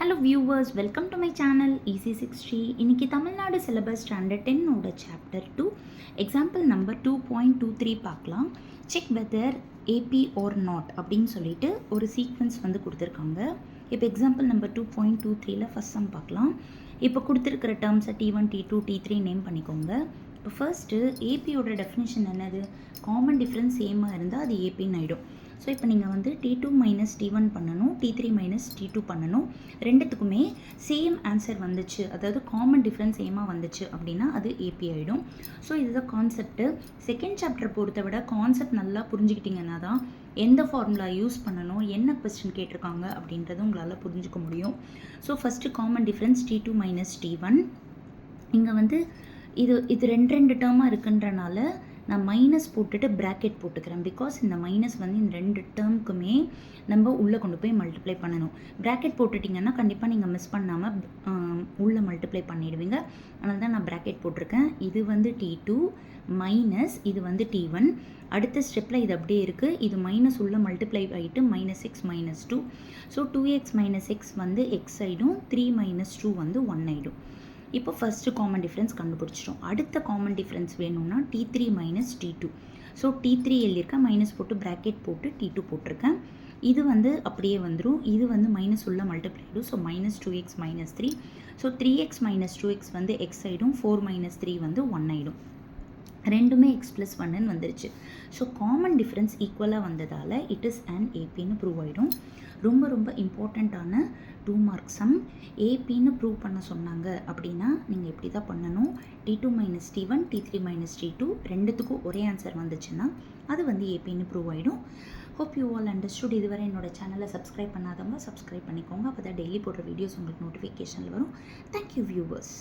Hello viewers, welcome to my channel EC60. இன்னைக்கு Tamil Nadu syllabus standard 10 chapter 2 example number 2.23 பார்க்கலாம். Check whether AP or not அப்படின்னு சொல்லிட்டு ஒரு sequence வந்து கொடுத்துருக்காங்க. இப்போ எக்ஸாம்பிள் நம்பர் 2.23ல ஃபஸ்ட் சம் பார்க்கலாம். இப்போ கொடுத்துருக்கிற டேர்ம்ஸை T1, T2, T3 நேம் பண்ணிக்கோங்க. இப்போ ஃபர்ஸ்ட்டு ஏபியோட டெஃபினிஷன் என்னது? காமன் டிஃப்ரென்ஸ் சேமாக இருந்தால் அது ஏபின்னு ஆகிடும். ஸோ இப்போ நீங்கள் வந்து T2 மைனஸ் T1 பண்ணணும், T3 மைனஸ் T2 பண்ணணும். ரெண்டுத்துக்குமே சேம் ஆன்சர் வந்துச்சு, அதாவது காமன் டிஃப்ரென்ஸ் சேமாக வந்துச்சு அப்படின்னா அது ஏபி ஆகிடும். ஸோ இதுதான் கான்செப்ட்டு. செகண்ட் சாப்டர் பொறுத்த விட கான்செப்ட் நல்லா புரிஞ்சுக்கிட்டிங்கன்னா தான் எந்த ஃபார்முலா யூஸ் பண்ணணும், என்ன கொஸ்டின் கேட்டிருக்காங்க அப்படின்றது உங்களால் புரிஞ்சுக்க முடியும். So first common difference T2 minus T1. இங்கே வந்து இது ரெண்டு டேர்மாக இருக்குன்றனால நான் மைனஸ் போட்டுட்டு ப்ராக்கெட் போட்டுக்கிறேன். பிகாஸ் இந்த மைனஸ் வந்து இந்த ரெண்டு டேர்முக்குமே நம்ம உள்ளே கொண்டு போய் மல்டிப்ளை பண்ணணும். ப்ராக்கெட் போட்டுட்டிங்கன்னா கண்டிப்பாக நீங்கள் மிஸ் பண்ணாமல் உள்ளே மல்டிப்ளை பண்ணிடுவீங்க. அதனால தான் நான் ப்ராக்கெட் போட்டிருக்கேன். இது வந்து T2 மைனஸ் இது வந்து T1. அடுத்த ஸ்டெப்பில் இது அப்படியே இருக்குது. இது மைனஸ் உள்ள மல்டிப்ளை ஆகிட்டு -x -2. ஸோ 2x - x வந்து x ஆகிடும், 3 - 2 வந்து 1 ஆகிடும். இப்போ ஃபஸ்ட்டு காமன் டிஃப்ரென்ஸ் கண்டுபிடிச்சிட்டோம். அடுத்த காமன் டிஃப்ரென்ஸ் வேணும்னா T3 minus T2. So T3 எழுதியிருக்கேன், மைனஸ் போட்டு ப்ராக்கெட் போட்டு T2 போட்டிருக்கேன். இது வந்து அப்படியே வந்துடும், இது வந்து மைனஸ் உள்ள மல்டிப்ளை ஆகிடும். So -2x - 3. So 3x - 2x வந்து x ஆகிடும், 4 - 3 வந்து 1 ஆகிடும். ரெண்டுமே x + 1ன்னு வந்துருச்சு. ஸோ காமன் டிஃப்ரென்ஸ் ஈக்குவலாக வந்ததால் இட் இஸ் அண்ட் ஏபின்னு ப்ரூவ் ஆகிடும். ரொம்ப இம்பார்ட்டண்ட்டான 2 மார்க் சம். ஏபின்னு ப்ரூவ் பண்ண சொன்னாங்க அப்படின்னா நீங்கள் எப்படி தான் பண்ணணும்? T2 minus T1, T3 minus T2 ரெண்டுத்துக்கும் ஒரே ஆன்சர் வந்துச்சுன்னா அது வந்து ஏபின்னு ப்ரூவ் ஆகிடும். Hope you all understood. இதுவரை என்னோட சேனலை சப்ஸ்கிரைப் பண்ணாதவங்க சப்ஸ்கிரைப் பண்ணிக்கோங்க. அப்போ தான் டெய்லி போடுற வீடியோஸ் உங்களுக்கு நோட்டிஃபிகேஷனில் வரும். Thank you viewers.